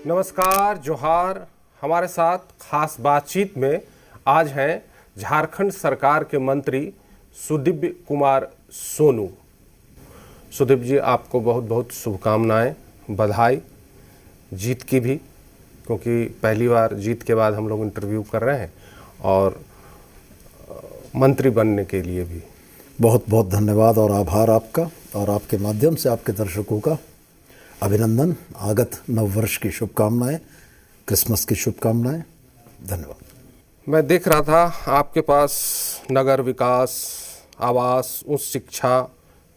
नमस्कार, जोहार। हमारे साथ खास बातचीत में आज हैं झारखंड सरकार के मंत्री सुदीव्य कुमार सोनू। सुदीप जी, आपको बहुत बहुत शुभकामनाएं, बधाई जीत की भी, क्योंकि पहली बार जीत के बाद हम लोग इंटरव्यू कर रहे हैं और मंत्री बनने के लिए भी बहुत बहुत धन्यवाद और आभार आपका और आपके माध्यम से आपके दर्शकों का अभिनंदन। आगत नव वर्ष की शुभकामनाएं, क्रिसमस की शुभकामनाएं। धन्यवाद। मैं देख रहा था आपके पास नगर विकास, आवास, उच्च शिक्षा,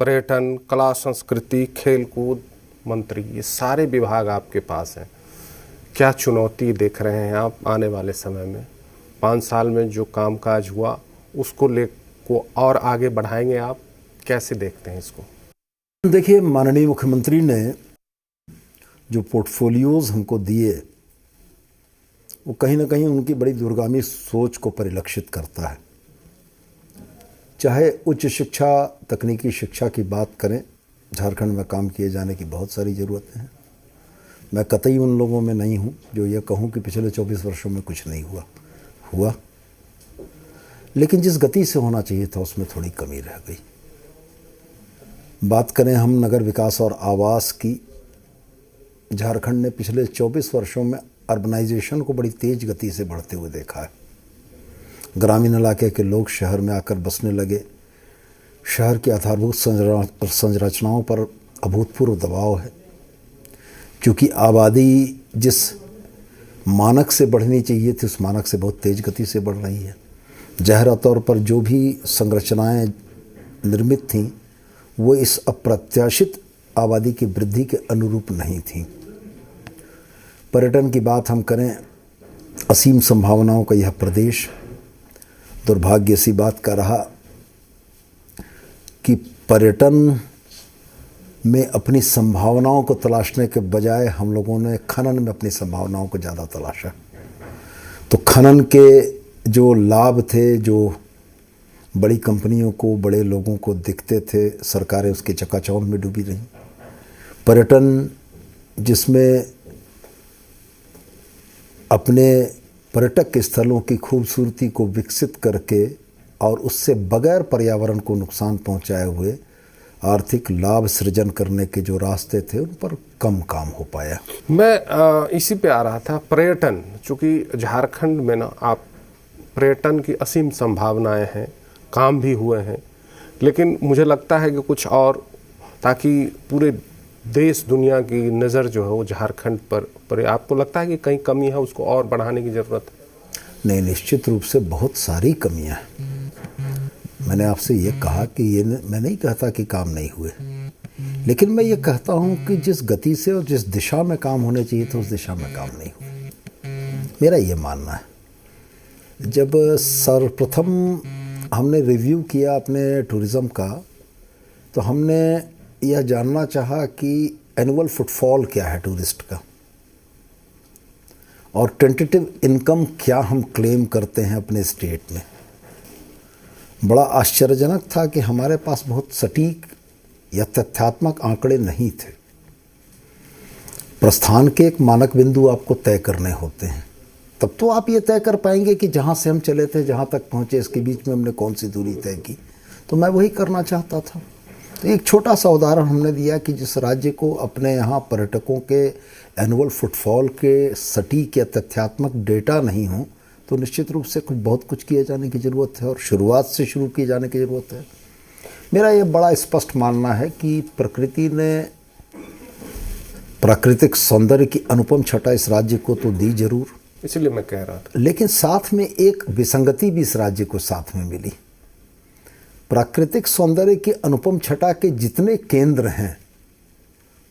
पर्यटन, कला संस्कृति, खेलकूद मंत्री, ये सारे विभाग आपके पास हैं। क्या चुनौती देख रहे हैं आप आने वाले समय में? 5 साल में जो कामकाज हुआ उसको को और आगे बढ़ाएंगे आप? कैसे देखते हैं इसको? देखिए, माननीय मुख्यमंत्री ने जो पोर्टफोलियोज हमको दिए वो कहीं ना कहीं उनकी बड़ी दूरगामी सोच को परिलक्षित करता है। चाहे उच्च शिक्षा, तकनीकी शिक्षा की बात करें, झारखंड में काम किए जाने की बहुत सारी ज़रूरतें हैं। मैं कतई उन लोगों में नहीं हूं जो ये कहूं कि पिछले 24 वर्षों में कुछ नहीं हुआ, लेकिन जिस गति से होना चाहिए था उसमें थोड़ी कमी रह गई। बात करें हम नगर विकास और आवास की, झारखंड ने पिछले 24 वर्षों में अर्बनाइजेशन को बड़ी तेज गति से बढ़ते हुए देखा है। ग्रामीण इलाके के लोग शहर में आकर बसने लगे। शहर की आधारभूत संरचनाओं पर अभूतपूर्व दबाव है, क्योंकि आबादी जिस मानक से बढ़नी चाहिए थी उस मानक से बहुत तेज गति से बढ़ रही है। ज़ाहिर तौर पर जो भी संरचनाएं निर्मित थीं वो इस अप्रत्याशित आबादी की वृद्धि के अनुरूप नहीं थीं। पर्यटन की बात हम करें, असीम संभावनाओं का यह प्रदेश, दुर्भाग्य सी बात का रहा कि पर्यटन में अपनी संभावनाओं को तलाशने के बजाय हम लोगों ने खनन में अपनी संभावनाओं को ज़्यादा तलाशा। तो खनन के जो लाभ थे, जो बड़ी कंपनियों को, बड़े लोगों को दिखते थे, सरकारें उसके चकाचौंध में डूबी रहीं। पर्यटन जिसमें अपने पर्यटक स्थलों की खूबसूरती को विकसित करके और उससे बगैर पर्यावरण को नुकसान पहुंचाए हुए आर्थिक लाभ सृजन करने के जो रास्ते थे उन पर कम काम हो पाया। मैं इसी पे आ रहा था। पर्यटन, चूँकि झारखंड में ना आप पर्यटन की असीम संभावनाएं हैं, काम भी हुए हैं, लेकिन मुझे लगता है कि कुछ और, ताकि पूरे देश दुनिया की नज़र जो है वो झारखंड पर आपको लगता है कि कहीं कमी है, उसको और बढ़ाने की ज़रूरत है? नहीं, निश्चित रूप से बहुत सारी कमियां हैं। मैंने आपसे ये कहा कि मैं नहीं कहता कि काम नहीं हुए, लेकिन मैं ये कहता हूँ कि जिस गति से और जिस दिशा में काम होने चाहिए था उस दिशा में काम नहीं हुआ। मेरा ये मानना है। जब सर्वप्रथम हमने रिव्यू किया अपने टूरिज़्म का, तो हमने यह जानना चाहा कि एनुअल फुटफॉल क्या है टूरिस्ट का और टेंटेटिव इनकम क्या हम क्लेम करते हैं अपने स्टेट में। बड़ा आश्चर्यजनक था कि हमारे पास बहुत सटीक या तथ्यात्मक आंकड़े नहीं थे। प्रस्थान के एक मानक बिंदु आपको तय करने होते हैं, तब तो आप ये तय कर पाएंगे कि जहाँ से हम चले थे जहाँ तक पहुँचे इसके बीच में हमने कौन सी दूरी तय की। तो मैं वही करना चाहता था। तो एक छोटा सा उदाहरण हमने दिया कि जिस राज्य को अपने यहाँ पर्यटकों के एनुअल फुटफॉल के सटीक या तथ्यात्मक डेटा नहीं हो, तो निश्चित रूप से बहुत कुछ किए जाने की ज़रूरत है और शुरुआत से शुरू किए जाने की ज़रूरत है। मेरा ये बड़ा स्पष्ट मानना है कि प्रकृति ने प्राकृतिक सौंदर्य की अनुपम छटा इस राज्य को तो दी जरूर, इसलिए मैं कह रहा था, लेकिन साथ में एक विसंगति भी इस राज्य को साथ में मिली। प्राकृतिक सौंदर्य की अनुपम छटा के जितने केंद्र हैं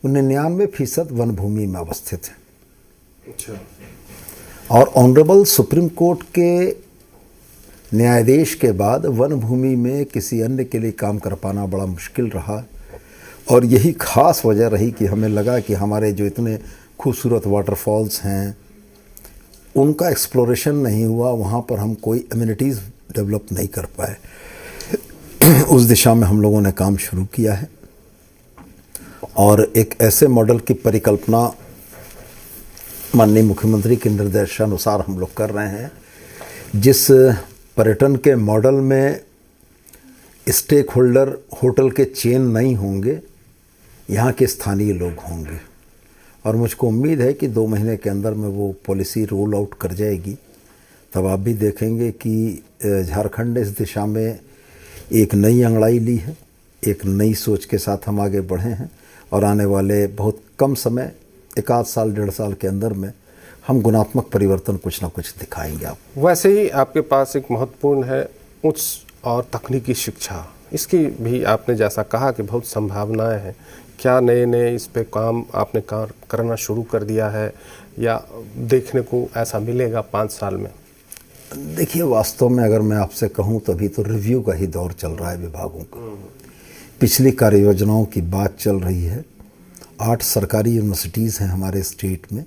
99% वन भूमि में अवस्थित है। अच्छा। और ऑनरेबल सुप्रीम कोर्ट के न्यायाधीश के बाद वन भूमि में किसी अन्य के लिए काम कर पाना बड़ा मुश्किल रहा और यही खास वजह रही कि हमें लगा कि हमारे जो इतने खूबसूरत वाटरफॉल्स हैं उनका एक्सप्लोरेशन नहीं हुआ, वहाँ पर हम कोई एमिनिटीज़ डेवलप नहीं कर पाए। उस दिशा में हम लोगों ने काम शुरू किया है और एक ऐसे मॉडल की परिकल्पना माननीय मुख्यमंत्री के निर्देशानुसार हम लोग कर रहे हैं। जिस पर्यटन के मॉडल में स्टेक होल्डर होटल के चेन नहीं होंगे, यहाँ के स्थानीय लोग होंगे, और मुझको उम्मीद है कि 2 महीने के अंदर में वो पॉलिसी रोल आउट कर जाएगी। तब आप भी देखेंगे कि झारखंड ने इस दिशा में एक नई अंगड़ाई ली है, एक नई सोच के साथ हम आगे बढ़े हैं, और आने वाले बहुत कम समय, 1 आध साल 1.5 साल के अंदर में हम गुणात्मक परिवर्तन कुछ ना कुछ दिखाएंगे आप। वैसे ही आपके पास एक महत्वपूर्ण है उच्च और तकनीकी शिक्षा, इसकी भी आपने जैसा कहा कि बहुत संभावनाएं हैं। क्या नए इस पे काम आपने करना शुरू कर दिया है, या देखने को ऐसा मिलेगा 5 साल में? देखिए, वास्तव में अगर मैं आपसे कहूं तो अभी तो रिव्यू का ही दौर चल रहा है विभागों का। पिछली कार्य योजनाओं की बात चल रही है। 8 सरकारी यूनिवर्सिटीज़ हैं हमारे स्टेट में,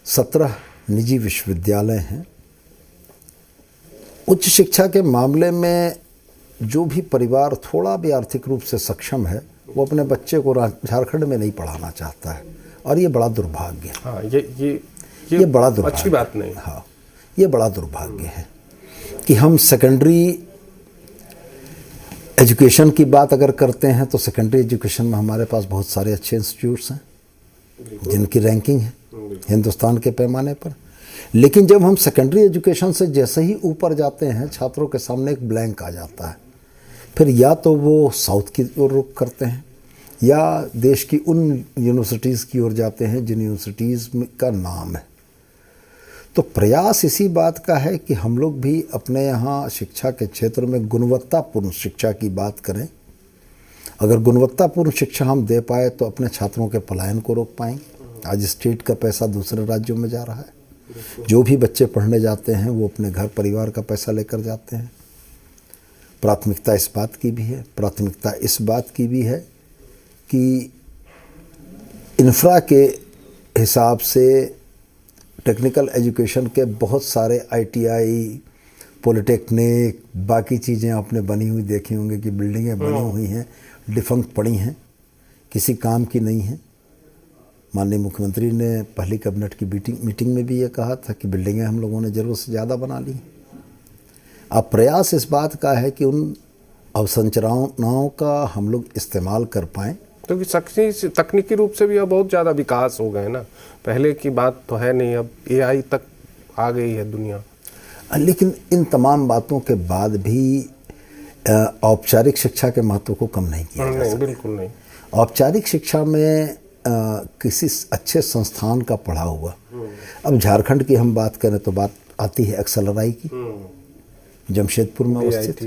17 निजी विश्वविद्यालय हैं। उच्च शिक्षा के मामले में जो भी परिवार थोड़ा भी आर्थिक रूप से सक्षम है, वो अपने बच्चे को झारखंड में नहीं पढ़ाना चाहता है, और ये बड़ा दुर्भाग्य है। हाँ, ये बड़ा दुर्भाग्य, अच्छी बात नहीं। हाँ, ये बड़ा दुर्भाग्य है कि हम सेकेंडरी एजुकेशन की बात अगर करते हैं तो सेकेंडरी एजुकेशन में हमारे पास बहुत सारे अच्छे इंस्टीट्यूट्स हैं जिनकी रैंकिंग है हिंदुस्तान के पैमाने पर। लेकिन जब हम सेकेंडरी एजुकेशन से जैसे ही ऊपर जाते हैं, छात्रों के सामने एक ब्लैंक आ जाता है। फिर या तो वो साउथ की ओर रुख करते हैं, या देश की उन यूनिवर्सिटीज़ की ओर जाते हैं जिन यूनिवर्सिटीज़ का नाम है। तो प्रयास इसी बात का है कि हम लोग भी अपने यहाँ शिक्षा के क्षेत्र में गुणवत्तापूर्ण शिक्षा की बात करें। अगर गुणवत्तापूर्ण शिक्षा हम दे पाए तो अपने छात्रों के पलायन को रोक पाएंगे। आज स्टेट का पैसा दूसरे राज्यों में जा रहा है। जो भी बच्चे पढ़ने जाते हैं वो अपने घर परिवार का पैसा लेकर जाते हैं। प्राथमिकता इस बात की भी है, प्राथमिकता इस बात की भी है कि इंफ्रा के हिसाब से टेक्निकल एजुकेशन के बहुत सारे ITI, पॉलिटेक्निक, बाकी चीज़ें आपने बनी हुई देखी होंगी कि बिल्डिंगें बनी हुई हैं, डिफंक्ट पड़ी हैं, किसी काम की नहीं हैं। माननीय मुख्यमंत्री ने पहली कैबिनेट की मीटिंग में भी ये कहा था कि बिल्डिंगें हम लोगों ने ज़रूरत से ज़्यादा बना ली। अब प्रयास इस बात का है कि उन अवसंरचनाओं का हम लोग इस्तेमाल कर पाएँ, क्योंकि तकनीकी रूप से भी अब बहुत ज़्यादा विकास हो गए ना। पहले की बात तो है नहीं, अब AI तक आ गई है दुनिया। लेकिन इन तमाम बातों के बाद भी औपचारिक शिक्षा के महत्व को कम नहीं किया जा सकता। बिल्कुल नहीं। औपचारिक शिक्षा में किसी अच्छे संस्थान का पढ़ा हुआ, अब झारखंड की हम बात करें तो बात आती है एक्सएलआरआई की, जमशेदपुर में अवस्थित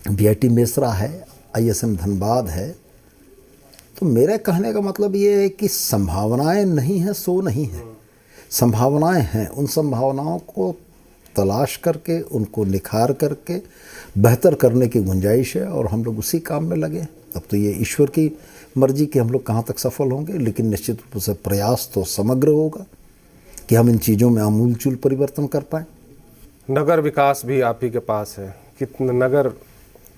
BIT मेसरा है, ISM धनबाद है। तो मेरे कहने का मतलब ये है कि संभावनाएं नहीं हैं सो नहीं है, संभावनाएं हैं। उन संभावनाओं को तलाश करके, उनको निखार करके बेहतर करने की गुंजाइश है, और हम लोग उसी काम में लगे। अब तो ये ईश्वर की मर्जी कि हम लोग कहाँ तक सफल होंगे, लेकिन निश्चित रूप से प्रयास तो समग्र होगा कि हम इन चीज़ों में आमूलचूल परिवर्तन कर पाएँ। नगर विकास भी आप ही के पास है। कितने नगर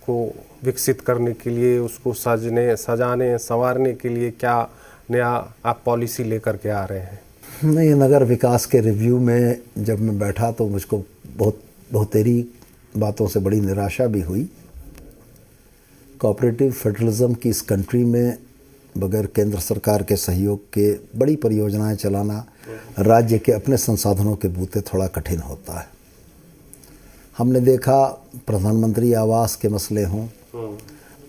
को विकसित करने के लिए, उसको सजाने संवारने के लिए क्या नया आप पॉलिसी लेकर के आ रहे हैं? नहीं, नगर विकास के रिव्यू में जब मैं बैठा तो मुझको बहुतेरी बातों से बड़ी निराशा भी हुई। कोऑपरेटिव फेडरलिज्म की इस कंट्री में बगैर केंद्र सरकार के सहयोग के बड़ी परियोजनाएं चलाना राज्य के अपने संसाधनों के बूते थोड़ा कठिन होता है। हमने देखा प्रधानमंत्री आवास के मसले हों,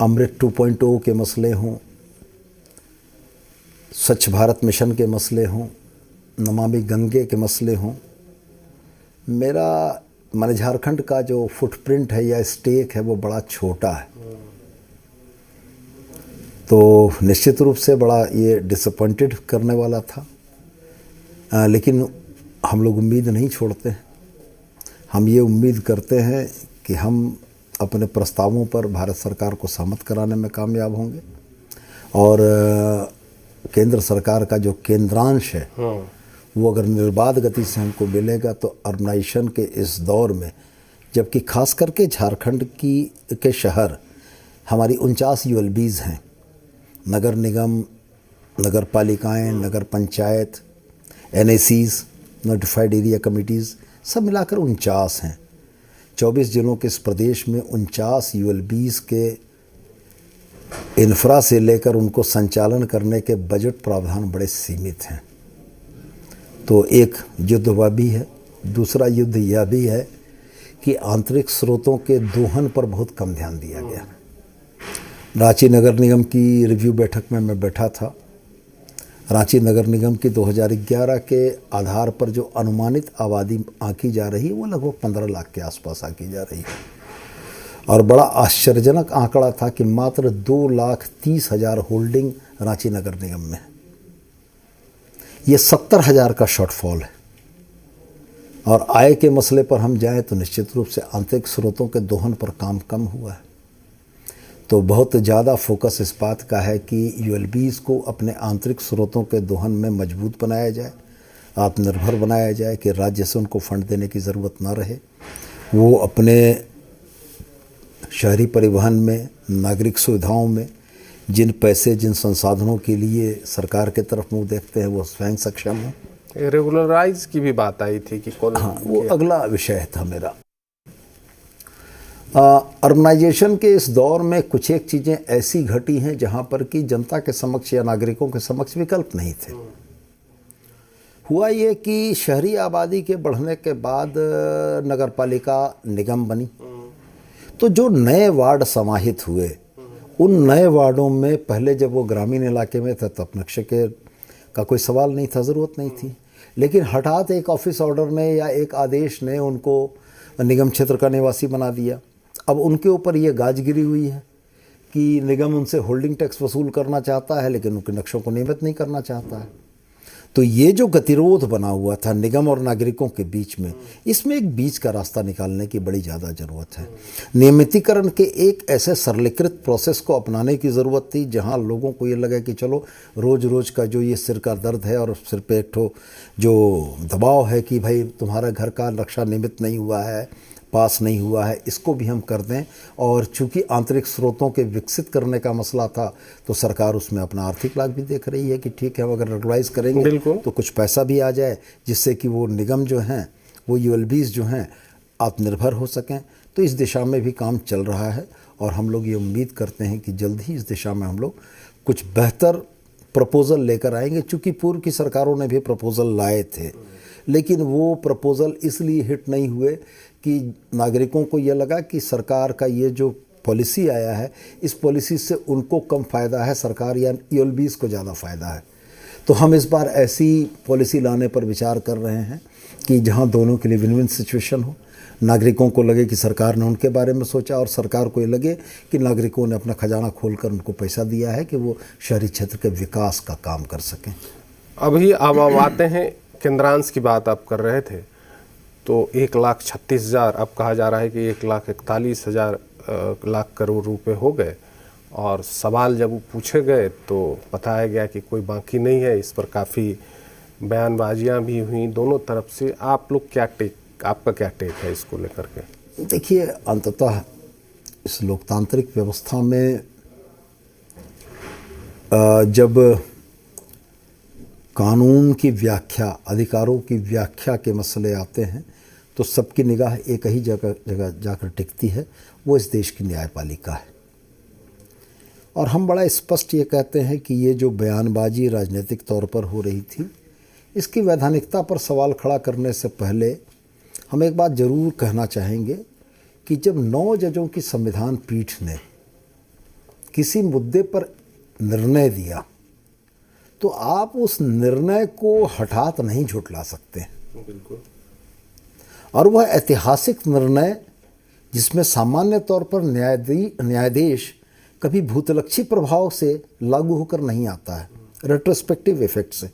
अमृत 2.0 के मसले हों, स्वच्छ भारत मिशन के मसले हों, नमामि गंगे के मसले हों, माने झारखंड का जो फुटप्रिंट है या स्टेक है वो बड़ा छोटा है। तो निश्चित रूप से बड़ा ये डिसअपॉइंटेड करने वाला था। लेकिन हम लोग उम्मीद नहीं छोड़ते। हम ये उम्मीद करते हैं कि हम अपने प्रस्तावों पर भारत सरकार को सहमत कराने में कामयाब होंगे, और केंद्र सरकार का जो केंद्रांश है वो अगर निर्बाध गति से हमको मिलेगा तो अर्बनाइजेशन के इस दौर में, जबकि खास करके झारखंड के शहर हमारी 49 ULBs हैं, नगर निगम नगर पालिकाएँ, नगर panchayat, NACs, notified area committees, सब मिलाकर 49 हैं। 24 जिलों के इस प्रदेश में 49 ULBs के इंफ्रा से लेकर उनको संचालन करने के बजट प्रावधान बड़े सीमित हैं। तो एक युद्ध वह भी है, दूसरा युद्ध यह भी है कि आंतरिक स्रोतों के दोहन पर बहुत कम ध्यान दिया गया। रांची नगर निगम की रिव्यू बैठक में मैं बैठा था। रांची नगर निगम की 2011 के आधार पर जो अनुमानित आबादी आंकी जा रही है वो लगभग 15 लाख के आसपास आंकी जा रही है, और बड़ा आश्चर्यजनक आंकड़ा था कि मात्र 2,30,000 होल्डिंग रांची नगर निगम में है। ये 70,000 का शॉर्टफॉल है। और आय के मसले पर हम जाएं तो निश्चित रूप से आंतरिक स्रोतों के दोहन पर काम कम हुआ है। तो बहुत ज़्यादा फोकस इस बात का है कि ULBs को अपने आंतरिक स्रोतों के दोहन में मजबूत बनाया जाए, आत्मनिर्भर बनाया जाए, कि राज्य से उनको फंड देने की ज़रूरत ना रहे। वो अपने शहरी परिवहन में, नागरिक सुविधाओं में जिन पैसे, जिन संसाधनों के लिए सरकार के तरफ मुँह देखते हैं वो स्वयं सक्षम हो। रेगुलराइज की भी बात आई थी कि कौन, हाँ, वो अगला विषय था मेरा। अर्बनाइजेशन के इस दौर में कुछ एक चीज़ें ऐसी घटी हैं जहाँ पर कि जनता के समक्ष या नागरिकों के समक्ष विकल्प नहीं थे। हुआ ये कि शहरी आबादी के बढ़ने के बाद नगरपालिका निगम बनी, तो जो नए वार्ड समाहित हुए, उन नए वार्डों में पहले जब वो ग्रामीण इलाके में थे तब नक्शे का कोई सवाल नहीं था, ज़रूरत नहीं थी। लेकिन हठात एक ऑफिस ऑर्डर ने या एक आदेश ने उनको निगम क्षेत्र का निवासी बना दिया। अब उनके ऊपर ये गाजगिरी हुई है कि निगम उनसे होल्डिंग टैक्स वसूल करना चाहता है लेकिन उनके नक्शों को नियमित नहीं करना चाहता है। तो ये जो गतिरोध बना हुआ था निगम और नागरिकों के बीच में, इसमें एक बीच का रास्ता निकालने की बड़ी ज़्यादा ज़रूरत है। नियमितीकरण के एक ऐसे सरलीकृत प्रोसेस को अपनाने की ज़रूरत थी जहां लोगों को ये लगे कि चलो रोज़ रोज़ का जो ये सिर का दर्द है और सिर पे एक ठो जो दबाव है कि भाई तुम्हारा घर का नक्शा नियमित नहीं हुआ है, पास नहीं हुआ है, इसको भी हम कर दें। और चूंकि आंतरिक स्रोतों के विकसित करने का मसला था तो सरकार उसमें अपना आर्थिक लाभ भी देख रही है कि ठीक है, अगर रेगुलाइज करेंगे तो कुछ पैसा भी आ जाए जिससे कि वो निगम जो हैं, वो ULBs जो हैं, आत्मनिर्भर हो सकें। तो इस दिशा में भी काम चल रहा है और हम लोग ये उम्मीद करते हैं कि जल्द ही इस दिशा में हम लोग कुछ बेहतर प्रपोज़ल लेकर आएंगे। चूँकि पूर्व की सरकारों ने भी प्रपोज़ल लाए थे लेकिन वो प्रपोज़ल इसलिए हिट नहीं हुए कि नागरिकों को ये लगा कि सरकार का ये जो पॉलिसी आया है, इस पॉलिसी से उनको कम फ़ायदा है, सरकार या ULBs को ज़्यादा फ़ायदा है। तो हम इस बार ऐसी पॉलिसी लाने पर विचार कर रहे हैं कि जहां दोनों के लिए विन विन सिचुएशन हो। नागरिकों को लगे कि सरकार ने उनके बारे में सोचा और सरकार को ये लगे कि नागरिकों ने अपना खजाना खोलकर उनको पैसा दिया है कि वो शहरी क्षेत्र के विकास का काम कर सकें। अभी अब हम आते हैं, केंद्रांश की बात आप कर रहे थे, तो 1,36,000, अब कहा जा रहा है कि 1,41,000 लाख करोड़ रुपए हो गए। और सवाल जब पूछे गए तो बताया गया कि कोई बाकी नहीं है। इस पर काफ़ी बयानबाजियां भी हुई दोनों तरफ से। आप लोग आपका क्या टेक है इसको लेकर के? देखिए, अंततः इस लोकतांत्रिक व्यवस्था में जब कानून की व्याख्या, अधिकारों की व्याख्या के मसले आते हैं तो सबकी निगाह एक ही जगह जाकर टिकती है, वो इस देश की न्यायपालिका है। और हम बड़ा स्पष्ट ये कहते हैं कि ये जो बयानबाजी राजनीतिक तौर पर हो रही थी, इसकी वैधानिकता पर सवाल खड़ा करने से पहले हम एक बात ज़रूर कहना चाहेंगे कि जब 9 जजों की संविधान पीठ ने किसी मुद्दे पर निर्णय दिया तो आप उस निर्णय को हठात नहीं झुठला सकते। बिल्कुल। और वह ऐतिहासिक निर्णय जिसमें सामान्य तौर पर न्यायाधीश कभी भूतलक्षी प्रभाव से लागू होकर नहीं आता है, रेट्रोस्पेक्टिव इफेक्ट से,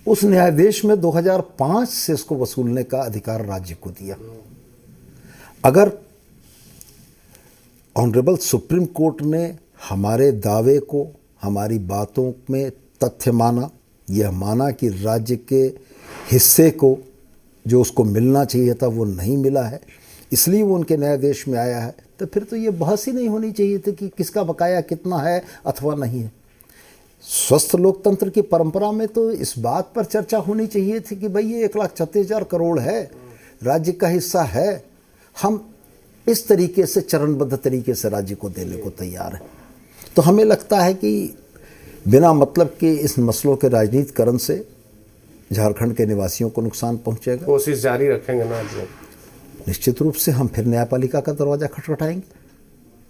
उस न्यायाधीश में 2005 से इसको वसूलने का अधिकार राज्य को दिया। अगर ऑनरेबल सुप्रीम कोर्ट ने हमारे दावे को, हमारी बातों में तथ्य माना, यह माना कि राज्य के हिस्से को जो उसको मिलना चाहिए था वो नहीं मिला है, इसलिए वो उनके न्यायाधीश में आया है, तो फिर तो ये बहस ही नहीं होनी चाहिए थी कि किसका बकाया कितना है अथवा नहीं है। स्वस्थ लोकतंत्र की परंपरा में तो इस बात पर चर्चा होनी चाहिए थी कि भाई ये 1,36,000 करोड़ है, राज्य का हिस्सा है, हम इस तरीके से चरणबद्ध तरीके से राज्य को देने को तैयार हैं। तो हमें लगता है कि बिना मतलब के इस मसलों के राजनीतिकरण से झारखंड के निवासियों को नुकसान पहुंचेगा। कोशिश जारी रखेंगे ना आप लोग? निश्चित रूप से हम फिर न्यायपालिका का दरवाजा खटखटाएंगे।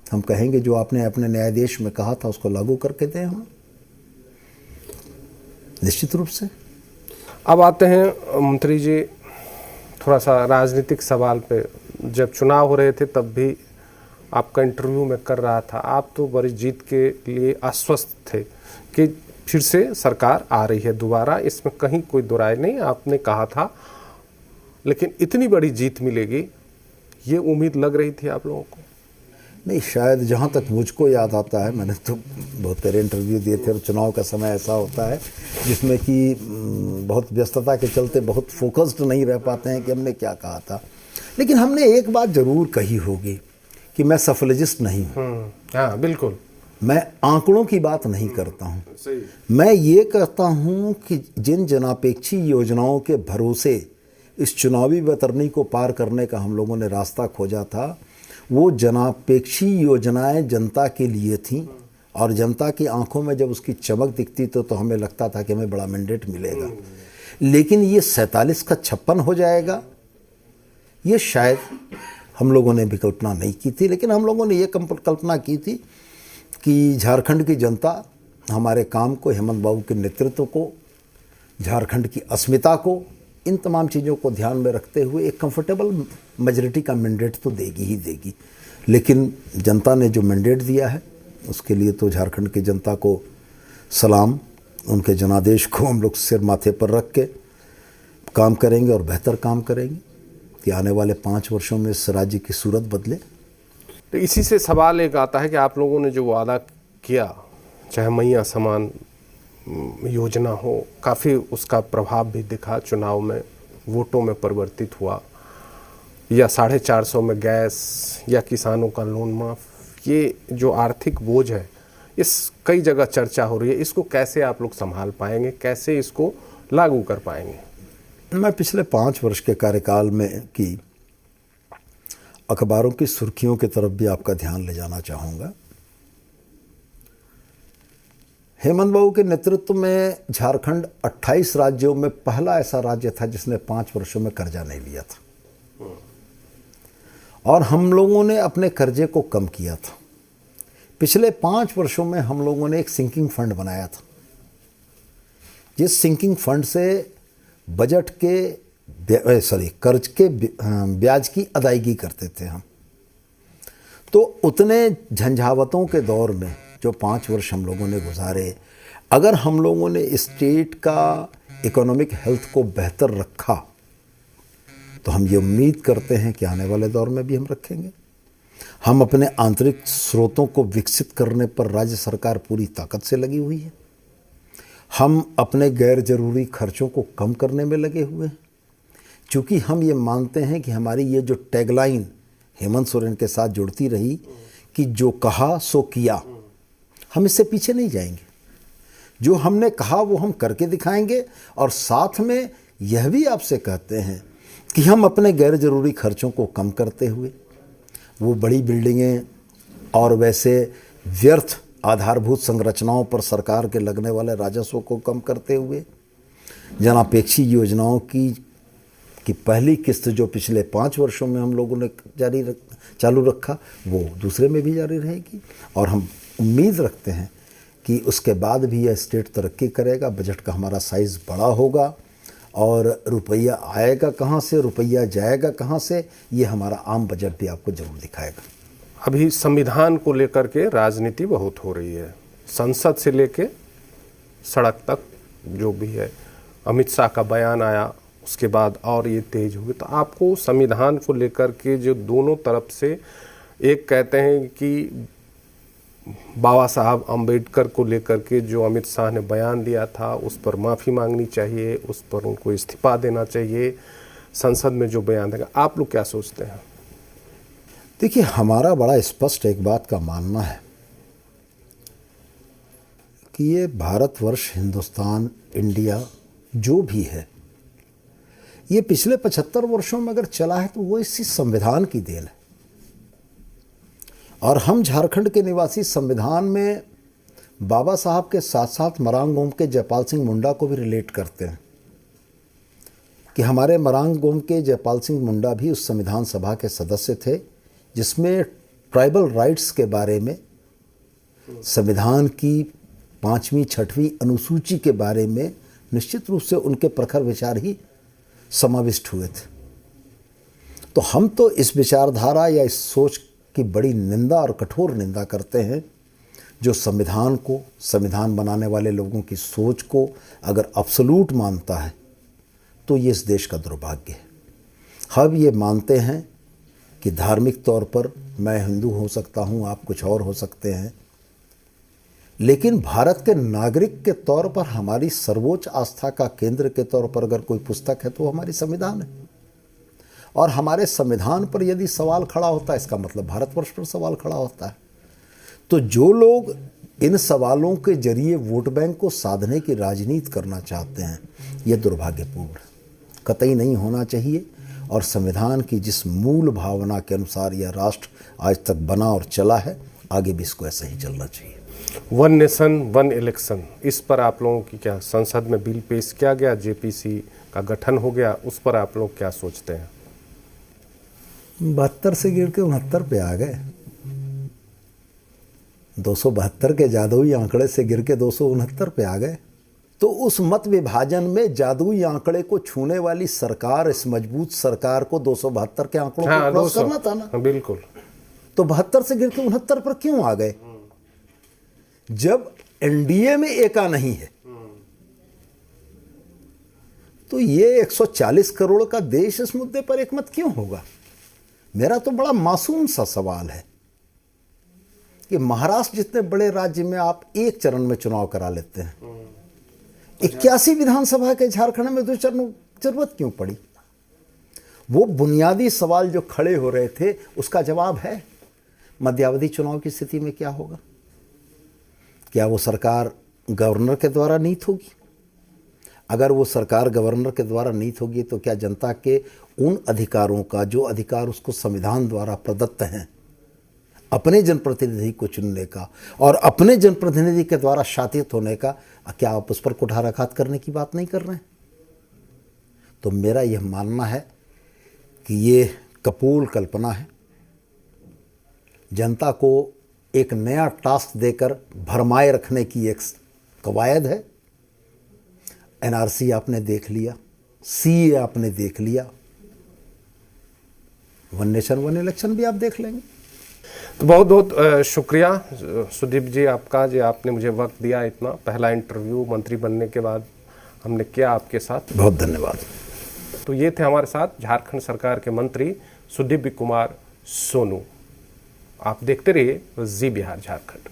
हम कहेंगे जो आपने अपने न्यायाधीश में कहा था उसको लागू करके दें हम, निश्चित रूप से। अब आते हैं मंत्री जी थोड़ा सा राजनीतिक सवाल पे। जब चुनाव हो रहे थे तब भी आपका इंटरव्यू में कर रहा था, आप तो बड़ी जीत के लिए आश्वस्त थे कि फिर से सरकार आ रही है दोबारा, इसमें कहीं कोई दो राय नहीं, आपने कहा था। लेकिन इतनी बड़ी जीत मिलेगी ये उम्मीद लग रही थी आप लोगों को? नहीं, शायद जहाँ तक मुझको याद आता है, मैंने तो बहुत सारे इंटरव्यू दिए थे और चुनाव का समय ऐसा होता है जिसमें कि बहुत व्यस्तता के चलते बहुत फोकस्ड नहीं रह पाते हैं कि हमने क्या कहा था। लेकिन हमने एक बात जरूर कही होगी कि मैं सफोलॉजिस्ट नहीं हूँ। हाँ बिल्कुल, मैं आंकड़ों की बात नहीं करता हूँ। मैं ये कहता हूँ कि जिन जनापेक्षी योजनाओं के भरोसे इस चुनावी वैतरणी को पार करने का हम लोगों ने रास्ता खोजा था, वो जनापेक्षी योजनाएं जनता के लिए थीं और जनता की आंखों में जब उसकी चमक दिखती तो हमें लगता था कि हमें बड़ा मैंडेट मिलेगा। लेकिन ये 47 का 56 हो जाएगा, ये शायद हम लोगों ने भी कल्पना नहीं की थी। लेकिन हम लोगों ने ये कल्पना की थी कि झारखंड की जनता हमारे काम को, हेमंत बाबू के नेतृत्व को, झारखंड की अस्मिता को, इन तमाम चीज़ों को ध्यान में रखते हुए एक कंफर्टेबल मेजॉरिटी का मैंडेट तो देगी ही देगी। लेकिन जनता ने जो मैंडेट दिया है उसके लिए तो झारखंड की जनता को सलाम, उनके जनादेश को हम लोग सिर माथे पर रख के काम करेंगे और बेहतर काम करेंगे कि आने वाले 5 वर्षों में इस राज्य की सूरत बदले। तो इसी से सवाल एक आता है कि आप लोगों ने जो वादा किया, चाहे मैया समान योजना हो, काफ़ी उसका प्रभाव भी दिखा चुनाव में, वोटों में परिवर्तित हुआ, या 450 में गैस, या किसानों का लोन माफ, ये जो आर्थिक बोझ है इस कई जगह चर्चा हो रही है, इसको कैसे आप लोग संभाल पाएंगे, कैसे इसको लागू कर पाएंगे? मैं पिछले 5 वर्ष के कार्यकाल में की अखबारों की सुर्खियों की तरफ भी आपका ध्यान ले जाना चाहूँगा। हेमंत बाबू के नेतृत्व में झारखंड 28 राज्यों में पहला ऐसा राज्य था जिसने 5 वर्षों में कर्जा नहीं लिया था, और हम लोगों ने अपने कर्जे को कम किया था। पिछले 5 वर्षों में हम लोगों ने एक सिंकिंग फंड बनाया था, जिस सिंकिंग फंड से बजट के कर्ज के ब्याज की अदायगी करते थे हम। तो उतने झंझावतों के दौर में जो 5 वर्ष हम लोगों ने गुजारे, अगर हम लोगों ने स्टेट का इकोनॉमिक हेल्थ को बेहतर रखा तो हम ये उम्मीद करते हैं कि आने वाले दौर में भी हम रखेंगे। हम अपने आंतरिक स्रोतों को विकसित करने पर राज्य सरकार पूरी ताकत से लगी हुई है। हम अपने गैर जरूरी खर्चों को कम करने में लगे हुए हैं, क्योंकि हम ये मानते हैं कि हमारी ये जो टैगलाइन हेमंत सोरेन के साथ जुड़ती रही कि जो कहा सो किया, हम इससे पीछे नहीं जाएंगे। जो हमने कहा वो हम करके दिखाएंगे, और साथ में यह भी आपसे कहते हैं कि हम अपने गैर जरूरी खर्चों को कम करते हुए, वो बड़ी बिल्डिंगें और वैसे व्यर्थ आधारभूत संरचनाओं पर सरकार के लगने वाले राजस्व को कम करते हुए, जनापेक्षी योजनाओं की पहली किस्त जो पिछले 5 वर्षों में हम लोगों ने चालू रखा वो दूसरे में भी जारी रहेगी। और हम उम्मीद रखते हैं कि उसके बाद भी यह स्टेट तरक्की करेगा, बजट का हमारा साइज़ बड़ा होगा, और रुपया आएगा कहाँ से, रुपया जाएगा कहाँ से, ये हमारा आम बजट भी आपको जरूर दिखाएगा। अभी संविधान को लेकर के राजनीति बहुत हो रही है, संसद से लेके सड़क तक जो भी है। अमित शाह का बयान आया, उसके बाद और ये तेज हो गई। तो आपको संविधान को लेकर के जो दोनों तरफ से, एक कहते हैं कि बाबा साहब अम्बेडकर को लेकर के जो अमित शाह ने बयान दिया था उस पर माफ़ी मांगनी चाहिए, उस पर उनको इस्तीफा देना चाहिए, संसद में जो बयान देगा, आप लोग क्या सोचते हैं? देखिए, हमारा बड़ा स्पष्ट एक बात का मानना है कि ये भारतवर्ष, हिंदुस्तान, इंडिया जो भी है, ये पिछले 75 वर्षों में अगर चला है तो वो इसी संविधान की देन है। और हम झारखंड के निवासी संविधान में बाबा साहब के साथ साथ मरांग गोम के जयपाल सिंह मुंडा को भी रिलेट करते हैं कि हमारे मरांग गोम के जयपाल सिंह मुंडा भी उस संविधान सभा के सदस्य थे जिसमें ट्राइबल राइट्स के बारे में, संविधान की 5वीं 6वीं अनुसूची के बारे में निश्चित रूप से उनके प्रखर विचार ही समाविष्ट हुए थे। तो हम तो इस विचारधारा या इस सोच की बड़ी निंदा और कठोर निंदा करते हैं जो संविधान को, संविधान बनाने वाले लोगों की सोच को अगर अब्सोल्यूट मानता है तो ये इस देश का दुर्भाग्य है। हम ये मानते हैं कि धार्मिक तौर पर मैं हिंदू हो सकता हूँ, आप कुछ और हो सकते हैं, लेकिन भारत के नागरिक के तौर पर हमारी सर्वोच्च आस्था का केंद्र के तौर पर अगर कोई पुस्तक है तो वो हमारी संविधान है। और हमारे संविधान पर यदि सवाल खड़ा होता है, इसका मतलब भारतवर्ष पर सवाल खड़ा होता है। तो जो लोग इन सवालों के जरिए वोट बैंक को साधने की राजनीति करना चाहते हैं, ये दुर्भाग्यपूर्ण है, कतई नहीं होना चाहिए। और संविधान की जिस मूल भावना के अनुसार यह राष्ट्र आज तक बना और चला है, आगे भी इसको ऐसे ही चलना चाहिए। वन नेशन वन इलेक्शन, इस पर आप लोगों की क्या, संसद में बिल पेश किया गया, जेपीसी का गठन हो गया, उस पर आप लोग क्या सोचते हैं? 72 से गिर के 69 पे आ गए। 272 के जादुई आंकड़े से गिर के 269 पे आ गए। तो उस मत विभाजन में जादुई आंकड़े को छूने वाली सरकार, इस मजबूत सरकार को 272 के आंकड़ों को क्रॉस करना था ना। बिल्कुल। तो 72 से गिर के 69 पर क्यों आ गए? जब एनडीए में एका नहीं है तो ये 140 करोड़ का देश इस मुद्दे पर एकमत क्यों होगा? मेरा तो बड़ा मासूम सा सवाल है कि महाराष्ट्र जितने बड़े राज्य में आप एक चरण में चुनाव करा लेते हैं, 81 विधानसभा के झारखंड में 2 चरणों जरूरत क्यों पड़ी? वो बुनियादी सवाल जो खड़े हो रहे थे उसका जवाब है। मध्यावधि चुनाव की स्थिति में क्या होगा? क्या वो सरकार गवर्नर के द्वारा नीत होगी? अगर वो सरकार गवर्नर के द्वारा नीत होगी तो क्या जनता के उन अधिकारों का, जो अधिकार उसको संविधान द्वारा प्रदत्त हैं, अपने जनप्रतिनिधि को चुनने का और अपने जनप्रतिनिधि के द्वारा शासित होने का, क्या आप उस पर कुठाराघात करने की बात नहीं कर रहे हैं? तो मेरा यह मानना है कि ये कपोल कल्पना है। जनता को एक नया टास्क देकर भरमाए रखने की एक कवायद है। एनआरसी आपने देख लिया, सीए आपने देख लिया, वन नेशन वन इलेक्शन भी आप देख लेंगे। तो बहुत बहुत शुक्रिया सुदीप जी आपका, जो आपने मुझे वक्त दिया। इतना पहला इंटरव्यू मंत्री बनने के बाद हमने किया आपके साथ, बहुत धन्यवाद। तो ये थे हमारे साथ झारखंड सरकार के मंत्री सुदीप कुमार सोनू। आप देखते रहिए जी बिहार झारखंड।